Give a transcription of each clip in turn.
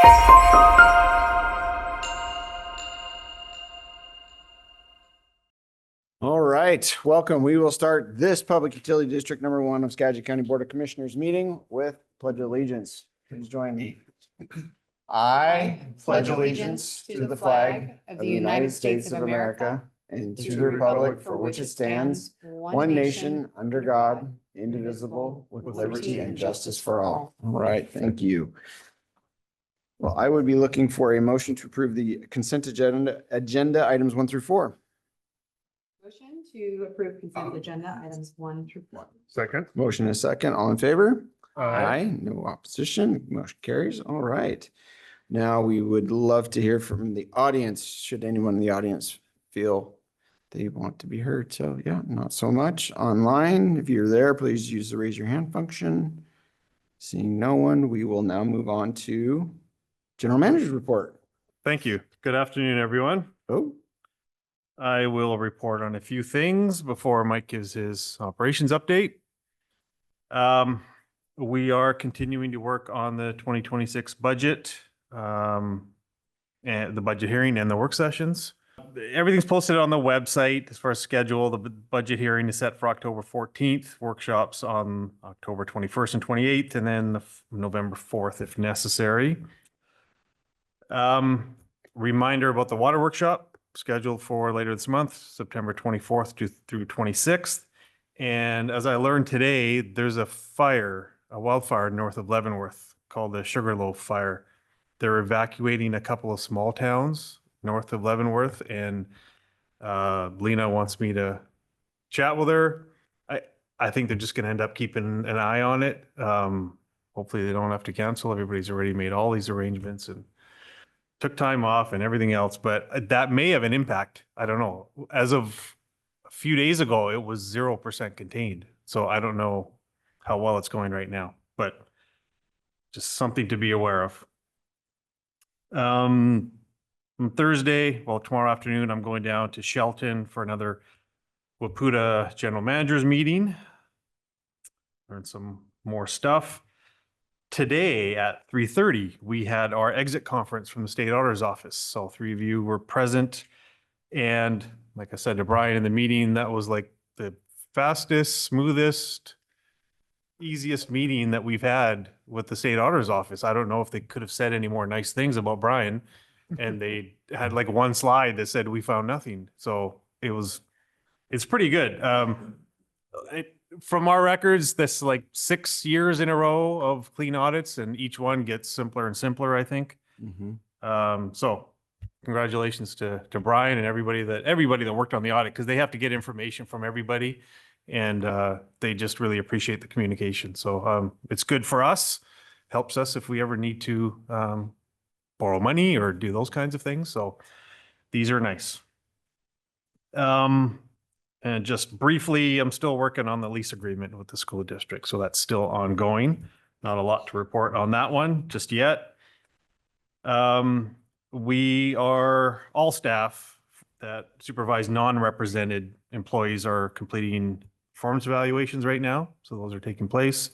All right, welcome. We will start this Public Utility District number 1 of Skagit County Board of Commissioners meeting with Pledge of Allegiance. Please join me. I pledge allegiance to the flag of the United States of America and to the republic for which it stands, one nation, under God, indivisible, with liberty and justice for all. All right, thank you. Well, I would be looking for a motion to approve the consent agenda items 1 through 4. Motion to approve consent agenda items 1 through 4. Second. Motion is second. All in favor? Aye. No opposition. Motion carries. All right. Now we would love to hear from the audience. Should anyone in the audience feel they want to be heard? So yeah, not so much. Online, if you're there, please use the raise your hand function. Seeing no one, we will now move on to General Manager's report. Thank you. Good afternoon, everyone. Oh, I will report on a few things before Mike gives his operations update. We are continuing to work on the 2026 budget, and the budget hearing and the work sessions. Everything's posted on the website as far as schedule. The budget hearing is set for October 14th, workshops on October 21st and 28th, and then November 4th if necessary. Reminder about the water workshop scheduled for later this month, September 24th through 26th. And as I learned today, there's a wildfire north of Leavenworth called the Sugarloaf Fire. They're evacuating a couple of small towns north of Leavenworth, and Lena wants me to chat with her. I think they're just going to end up keeping an eye on it. Hopefully they don't have to cancel. Everybody's already made all these arrangements and took time off and everything else, but that may have an impact. I don't know. As of a few days ago, it was 0% contained. So I don't know how well it's going right now, but just something to be aware of. On Thursday, well, tomorrow afternoon, I'm going down to Shelton for another Waputa General Managers meeting. Learn some more stuff. Today at 3:30, we had our exit conference from the state auditor's office. So 3 of you were present. And like I said to Brian in the meeting, that was like the fastest, smoothest, easiest meeting that we've had with the state auditor's office. I don't know if they could have said any more nice things about Brian. And they had like one slide that said, we found nothing. So it's pretty good. From our records, this like 6 years in a row of clean audits, and each one gets simpler and simpler, I think. So congratulations to Brian and everybody that worked on the audit, because they have to get information from everybody, and they just really appreciate the communication. So it's good for us, helps us if we ever need to borrow money or do those kinds of things. So these are nice. And just briefly, I'm still working on the lease agreement with the school district. So that's still ongoing. Not a lot to report on that one just yet. We are all staff that supervise non-represented employees are completing performance evaluations right now. So those are taking place.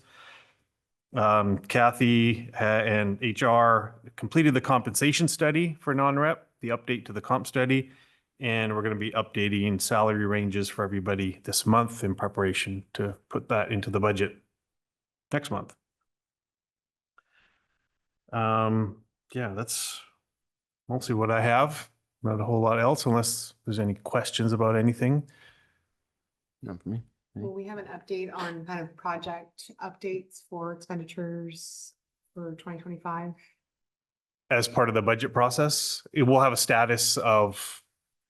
Kathy and HR completed the compensation study for non-rep, the update to the comp study. And we're going to be updating salary ranges for everybody this month in preparation to put that into the budget next month. Yeah, that's mostly what I have. Not a whole lot else, unless there's any questions about anything. not for me. Will we have an update on kind of project updates for expenditures for 2025? As part of the budget process, it will have a status of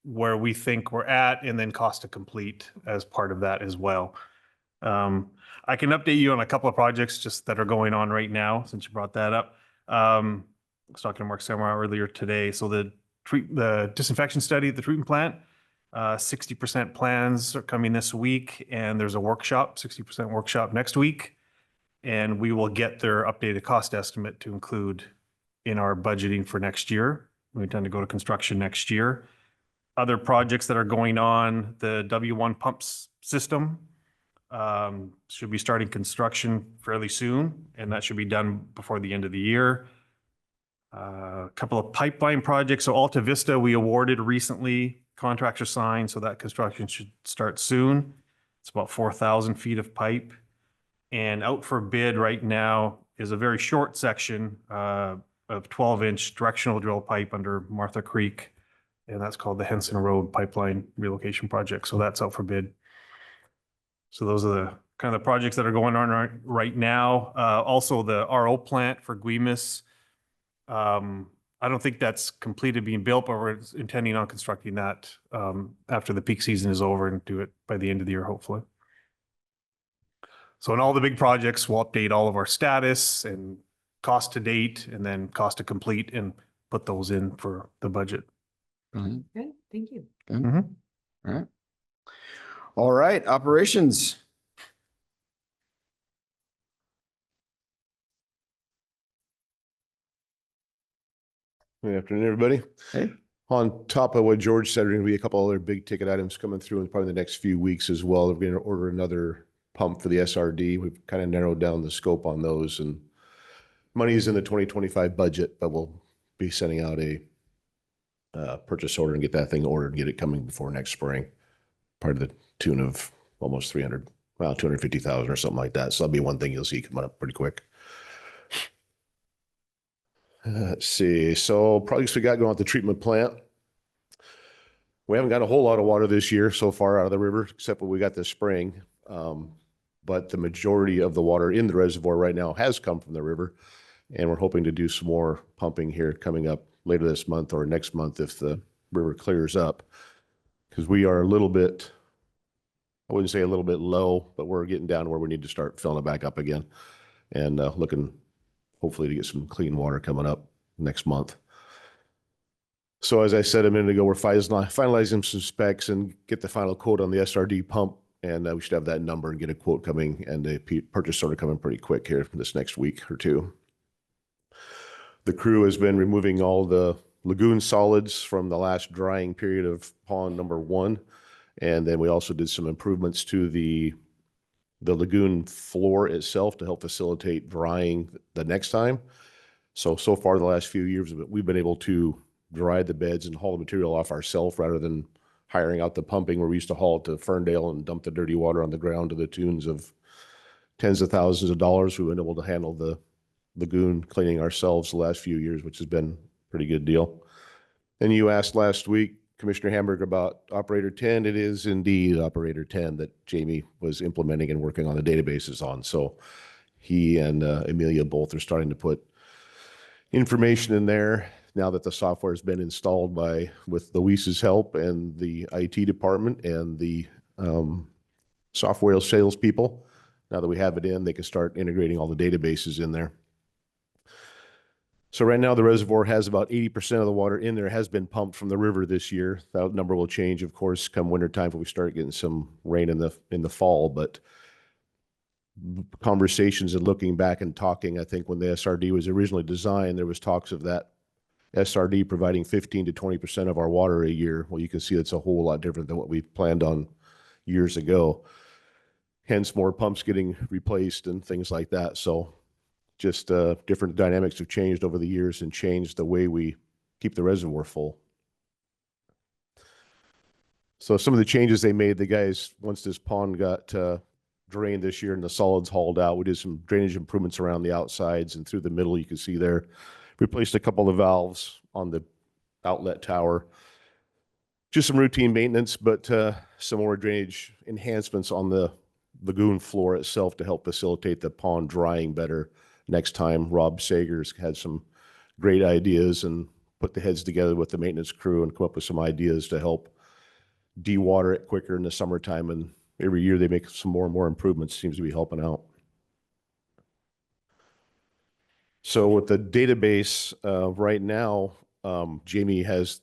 where we think we're at, and then cost to complete as part of that as well. I can update you on a couple of projects just that are going on right now, since you brought that up. I was talking to Mark Samar earlier today. So the disinfection study at the treatment plant, 60% plans are coming this week, and there's a workshop, 60% workshop next week. And we will get their updated cost estimate to include in our budgeting for next year. We intend to go to construction next year. Other projects that are going on, the W1 pumps system should be starting construction fairly soon, and that should be done before the end of the year. A couple of pipeline projects. So Alta Vista, we awarded recently, contracts are signed, so that construction should start soon. It's about 4,000 feet of pipe. And out for bid right now is a very short section of 12-inch directional drill pipe under Martha Creek. And that's called the Henson Road Pipeline Relocation Project. So that's out for bid. So those are the kind of the projects that are going on right now. Also the RO plant for Guimas. I don't think that's completed being built, but we're intending on constructing that after the peak season is over and do it by the end of the year, hopefully. So in all the big projects, we'll update all of our status and cost to date and then cost to complete and put those in for the budget. Good, thank you. Mhm. All right. All right, operations. Good afternoon, everybody. Hey. On top of what George said, there are going to be a couple other big ticket items coming through in probably the next few weeks as well. We're going to order another pump for the SRD. We've kind of narrowed down the scope on those, and money is in the 2025 budget, but we'll be sending out a purchase order and get that thing ordered and get it coming before next spring. Part of the tune of almost 300, well, 250,000 or something like that. So that'll be one thing you'll see coming up pretty quick. Let's see. So projects we got going at the treatment plant. We haven't got a whole lot of water this year so far out of the river, except what we got this spring. But the majority of the water in the reservoir right now has come from the river. And we're hoping to do some more pumping here coming up later this month or next month if the river clears up. Because we are a little bit, I wouldn't say a little bit low, but we're getting down to where we need to start filling it back up again. And looking hopefully to get some clean water coming up next month. So as I said a minute ago, we're finalizing some specs and get the final quote on the SRD pump. And we should have that number and get a quote coming and a purchase order coming pretty quick here this next week or two. The crew has been removing all the lagoon solids from the last drying period of pond number 1. And then we also did some improvements to the lagoon floor itself to help facilitate drying the next time. So far the last few years, we've been able to dry the beds and haul the material off ourselves rather than hiring out the pumping where we used to haul it to Ferndale and dump the dirty water on the ground to the tunes of tens of thousands of dollars. We've been able to handle the lagoon cleaning ourselves the last few years, which has been a pretty good deal. And you asked last week, Commissioner Hamburg, about Operator 10. It is indeed Operator 10 that Jamie was implementing and working on the databases on. So he and Amelia both are starting to put information in there now that the software has been installed with Luis's help and the IT department and the software salespeople. Now that we have it in, they can start integrating all the databases in there. So right now the reservoir has about 80% of the water in there has been pumped from the river this year. That number will change, of course, come wintertime when we start getting some rain in the fall. But conversations and looking back and talking, I think when the SRD was originally designed, there was talks of that SRD providing 15 to 20% of our water a year. Well, you can see it's a whole lot different than what we planned on years ago. Hence more pumps getting replaced and things like that. So just different dynamics have changed over the years and changed the way we keep the reservoir full. So some of the changes they made, the guys, once this pond got drained this year and the solids hauled out, we did some drainage improvements around the outsides and through the middle. You can see there, replaced a couple of valves on the outlet tower. Just some routine maintenance, but some more drainage enhancements on the lagoon floor itself to help facilitate the pond drying better next time. Rob Sager's had some great ideas and put the heads together with the maintenance crew and come up with some ideas to help de-water it quicker in the summertime. And every year they make some more and more improvements. Seems to be helping out. So with the database right now, Jamie has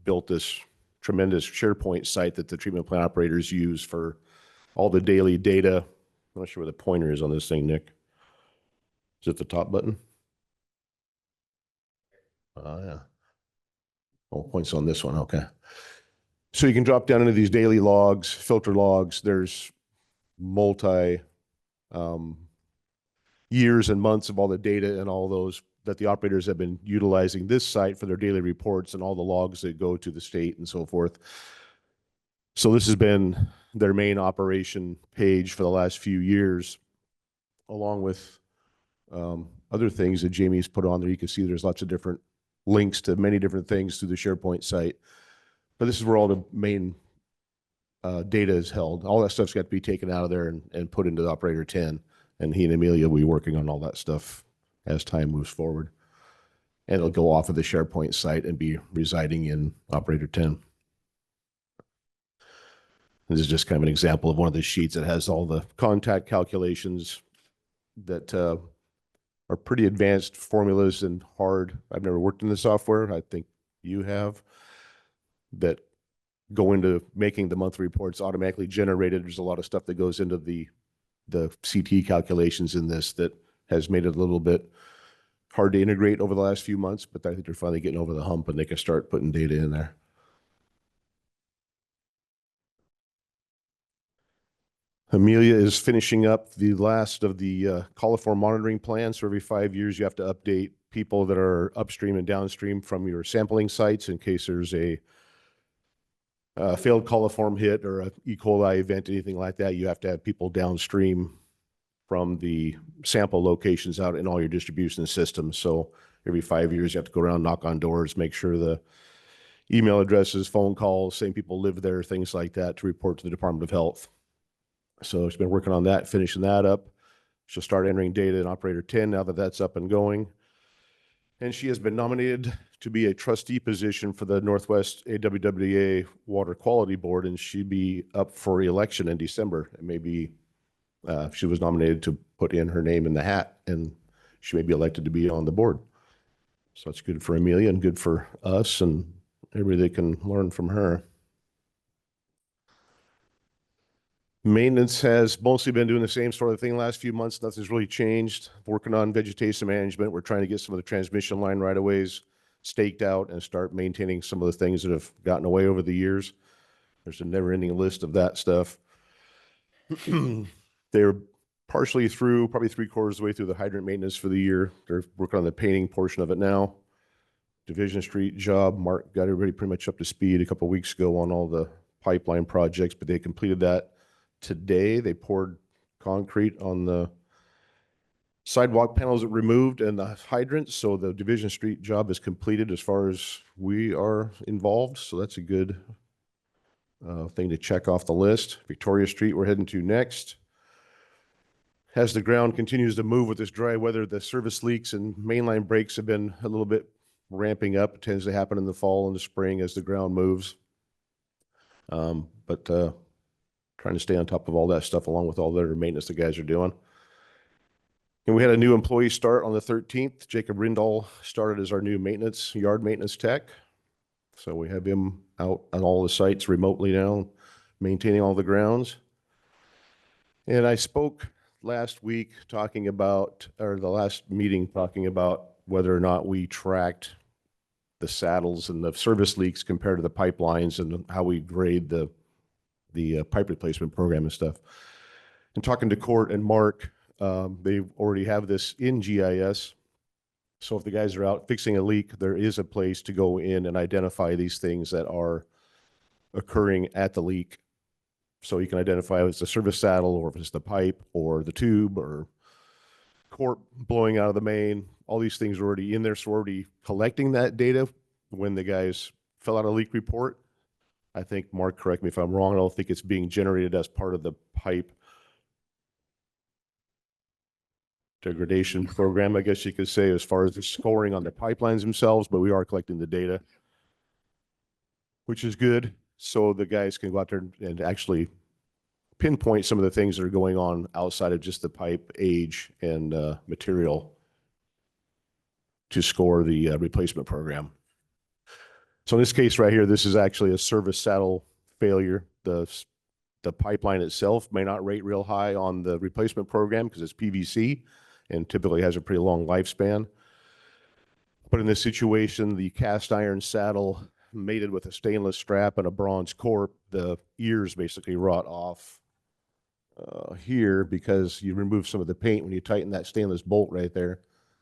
built this tremendous SharePoint site that the treatment plant operators use for all the daily data. I'm not sure where the pointer is on this thing, Nick. Is it the top button? Yeah. Oh, points on this one. Okay. So you can drop down into these daily logs, filter logs. There's multi years and months of all the data and all those that the operators have been utilizing this site for their daily reports and all the logs that go to the state and so forth. So this has been their main operation page for the last few years, along with other things that Jamie's put on there. You can see there's lots of different links to many different things through the SharePoint site. But this is where all the main data is held. All that stuff's got to be taken out of there and put into the operator 10. And he and Amelia will be working on all that stuff as time moves forward. And it'll go off of the SharePoint site and be residing in operator 10. This is just kind of an example of one of the sheets that has all the contact calculations that are pretty advanced formulas and hard. I've never worked in the software. I think you have, that go into making the monthly reports automatically generated. There's a lot of stuff that goes into the CT calculations in this that has made it a little bit hard to integrate over the last few months, but I think they're finally getting over the hump and they can start putting data in there. Amelia is finishing up the last of the coliform monitoring plans. So every 5 years, you have to update people that are upstream and downstream from your sampling sites in case there's a failed coliform hit or a E. coli event, anything like that. You have to have people downstream from the sample locations out in all your distribution systems. So every 5 years, you have to go around, knock on doors, make sure the email addresses, phone calls, same people live there, things like that, to report to the Department of Health. So she's been working on that, finishing that up. She'll start entering data in operator 10 now that that's up and going. And she has been nominated to be a trustee position for the Northwest AWWA Water Quality Board, and she'd be up for election in December. And maybe she was nominated to put in her name in the hat, and she may be elected to be on the board. So it's good for Amelia and good for us and everybody that can learn from her. Maintenance has mostly been doing the same sort of thing the last few months. Nothing's really changed. Working on vegetation management. We're trying to get some of the transmission line right-of-ways staked out and start maintaining some of the things that have gotten away over the years. There's a never-ending list of that stuff. They're partially through, probably 3/4 of the way through the hydrant maintenance for the year. They're working on the painting portion of it now. Division Street job, Mark got everybody pretty much up to speed a couple of weeks ago on all the pipeline projects, but they completed that today. They poured concrete on the sidewalk panels that removed and the hydrants. So the Division Street job is completed as far as we are involved. So that's a good thing to check off the list. Victoria Street, we're heading to next. As the ground continues to move with this dry weather, the service leaks and mainline breaks have been a little bit ramping up. It tends to happen in the fall and the spring as the ground moves. But trying to stay on top of all that stuff along with all the other maintenance the guys are doing. And we had a new employee start on the 13th. Jacob Rindall started as our new yard maintenance tech. So we have him out on all the sites remotely now, maintaining all the grounds. And I spoke last week talking about, or the last meeting talking about whether or not we tracked the saddles and the service leaks compared to the pipelines and how we grade the pipe replacement program and stuff. And talking to Court and Mark, they already have this in GIS. So if the guys are out fixing a leak, there is a place to go in and identify these things that are occurring at the leak. So you can identify if it's the service saddle or if it's the pipe or the tube or cord blowing out of the main. All these things are already in there. So we're already collecting that data when the guys fill out a leak report. I think, Mark, correct me if I'm wrong, I don't think it's being generated as part of the pipe degradation program, I guess you could say, as far as the scoring on the pipelines themselves, but we are collecting the data, which is good. So the guys can go out there and actually pinpoint some of the things that are going on outside of just the pipe age and material to score the replacement program. So in this case right here, this is actually a service saddle failure. The pipeline itself may not rate real high on the replacement program because it's PVC and typically has a pretty long lifespan. But in this situation, the cast iron saddle mated with a stainless strap and a bronze corp, the ears basically rot off here because you remove some of the paint when you tighten that stainless bolt right there.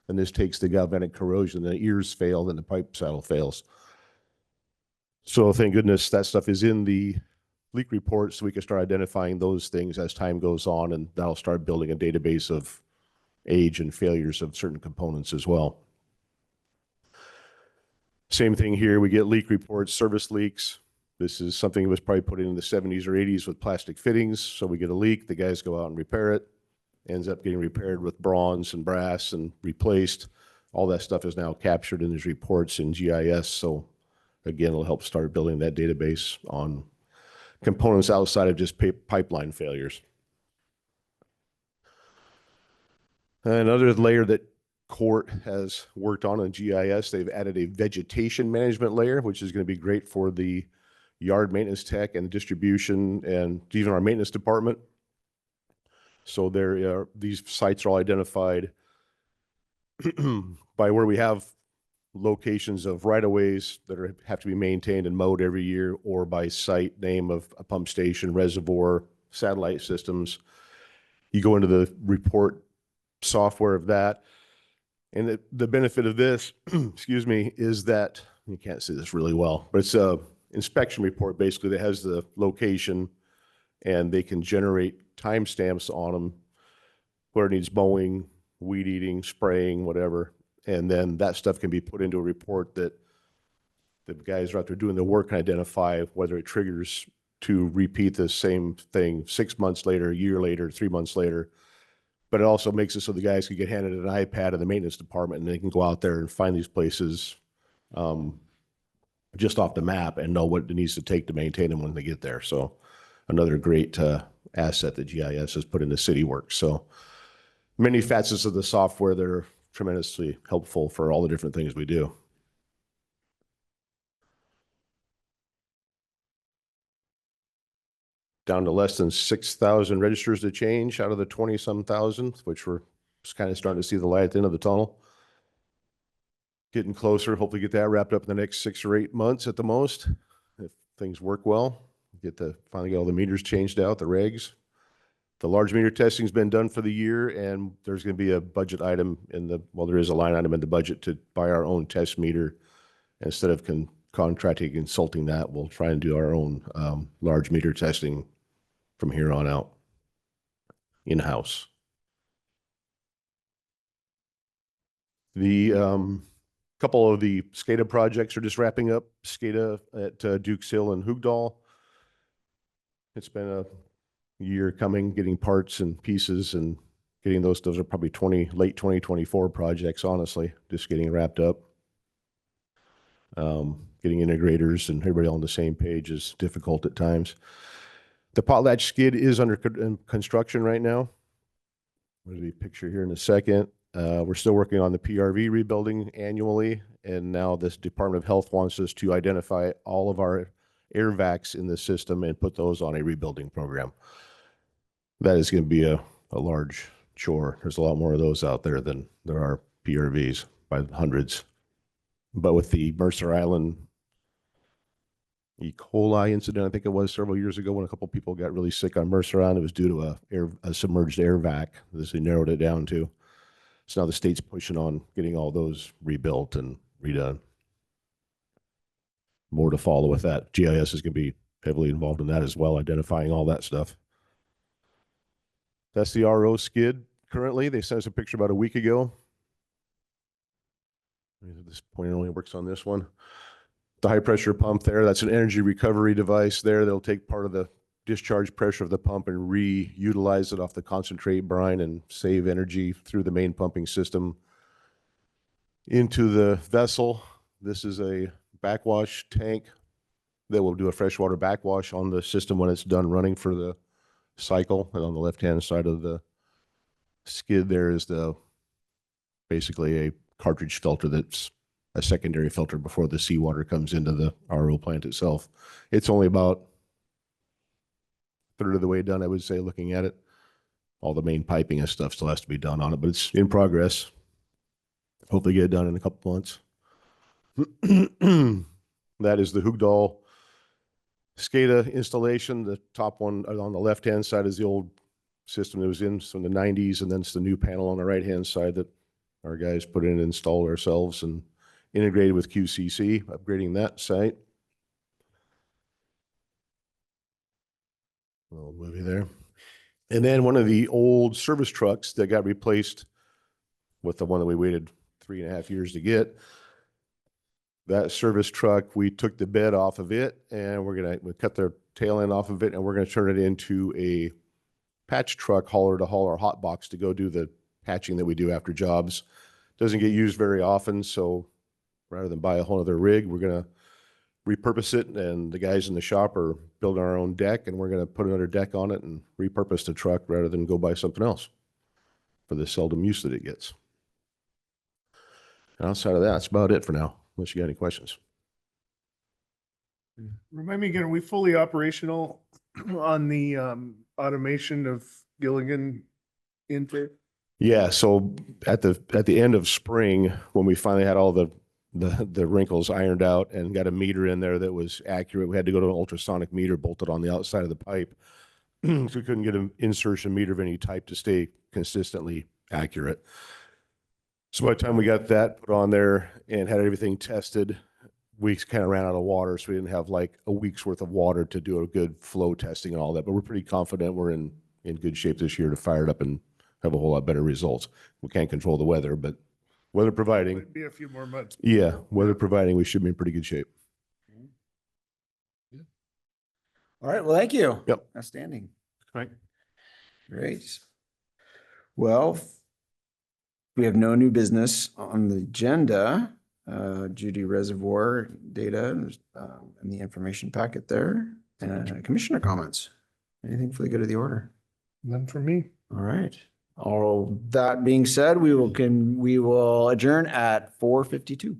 And this takes the galvanic corrosion, the ears fail, then the pipe saddle fails. So thank goodness that stuff is in the leak report so we can start identifying those things as time goes on, and that'll start building a database of age and failures of certain components as well. Same thing here, we get leak reports, service leaks. This is something that was probably put in the 70s or 80s with plastic fittings. So we get a leak, the guys go out and repair it, ends up getting repaired with bronze and brass and replaced. All that stuff is now captured in these reports in GIS. So again, it'll help start building that database on components outside of just pipeline failures. Another layer that Court has worked on GIS, they've added a vegetation management layer, which is going to be great for the yard maintenance tech and distribution and even our maintenance department. So there are, these sites are all identified by where we have locations of right-of-ways that have to be maintained and mowed every year, or by site name of a pump station, reservoir, satellite systems. You go into the report software of that. And the benefit of this, excuse me, is that you can't see this really well, but it's a inspection report basically that has the location, and they can generate timestamps on them where it needs mowing, weed eating, spraying, whatever. And then that stuff can be put into a report that the guys are out there doing the work and identify whether it triggers to repeat the same thing 6 months later, a year later, 3 months later. But it also makes it so the guys can get handed an iPad in the maintenance department and they can go out there and find these places just off the map and know what it needs to take to maintain them when they get there. So another great asset that GIS has put into city work. So many facets of the software that are tremendously helpful for all the different things we do. Down to less than 6,000 registers to change out of the 20-some thousand, which we're just kind of starting to see the light at the end of the tunnel. Getting closer, hopefully get that wrapped up in the next 6 or 8 months at the most, if things work well. Finally get all the meters changed out, the regs. The large meter testing's been done for the year, and there's going to be a budget item there is a line item in the budget to buy our own test meter. Instead of contracting, consulting that, we'll try and do our own large meter testing from here on out in-house. The couple of the SCADA projects are just wrapping up. SCADA at Dukes Hill and Hoogdal. It's been a year coming, getting parts and pieces and getting those are probably late 2024 projects, honestly, just getting wrapped up. Getting integrators and everybody on the same page is difficult at times. The potlatch skid is under construction right now. There's a picture here in a second. We're still working on the PRV rebuilding annually, and now this Department of Health wants us to identify all of our air vacs in the system and put those on a rebuilding program. That is going to be a large chore. There's a lot more of those out there than there are PRVs by the hundreds. But with the Mercer Island E. coli incident, I think it was several years ago when a couple of people got really sick on Mercer Island, it was due to a submerged air vac. This they narrowed it down to. So now the state's pushing on getting all those rebuilt and redone. More to follow with that. GIS is going to be heavily involved in that as well, identifying all that stuff. That's the RO skid currently. They sent us a picture about a week ago. At this point, it only works on this one. The high pressure pump there, that's an energy recovery device there. They'll take part of the discharge pressure of the pump and reutilize it off the concentrate brine and save energy through the main pumping system into the vessel. This is a backwash tank that will do a freshwater backwash on the system when it's done running for the cycle. And on the left-hand side of the skid there is basically a cartridge filter that's a secondary filter before the seawater comes into the RO plant itself. It's only about a third of the way done, I would say, looking at it. All the main piping and stuff still has to be done on it, but it's in progress. Hopefully get it done in a couple months. That is the Hoogdal SCADA installation. The top one on the left-hand side is the old system that was in from the nineties, and then it's the new panel on the right-hand side that our guys put in and installed ourselves and integrated with QCC, upgrading that site. Little movie there. And then one of the old service trucks that got replaced with the one that we waited 3.5 years to get. That service truck, we took the bed off of it and we cut the tail end off of it, and we're gonna turn it into a patch truck hauler to haul our hot box to go do the patching that we do after jobs. Doesn't get used very often, so rather than buy a whole other rig, we're gonna repurpose it, and the guys in the shop are building our own deck, and we're gonna put another deck on it and repurpose the truck rather than go buy something else for the seldom use that it gets. And outside of that, that's about it for now, unless you got any questions. Remind me again, are we fully operational on the automation of Gilligan intake? Yeah, so at the end of spring, when we finally had all the wrinkles ironed out and got a meter in there that was accurate, we had to go to an ultrasonic meter bolted on the outside of the pipe. So we couldn't get an insertion meter of any type to stay consistently accurate. So by the time we got that put on there and had everything tested, we kind of ran out of water, so we didn't have like a week's worth of water to do a good flow testing and all that. But we're pretty confident we're in good shape this year to fire it up and have a whole lot better results. We can't control the weather, but weather providing, Might be a few more months. yeah, weather providing, we should be in pretty good shape. All right, well, thank you. Yep. Outstanding. Right. Great. Well, we have no new business on the agenda. Judy Reservoir data and the information packet there. Commissioner comments. Anything for the good of the order? None for me. All right. All that being said, we will adjourn at 4:52.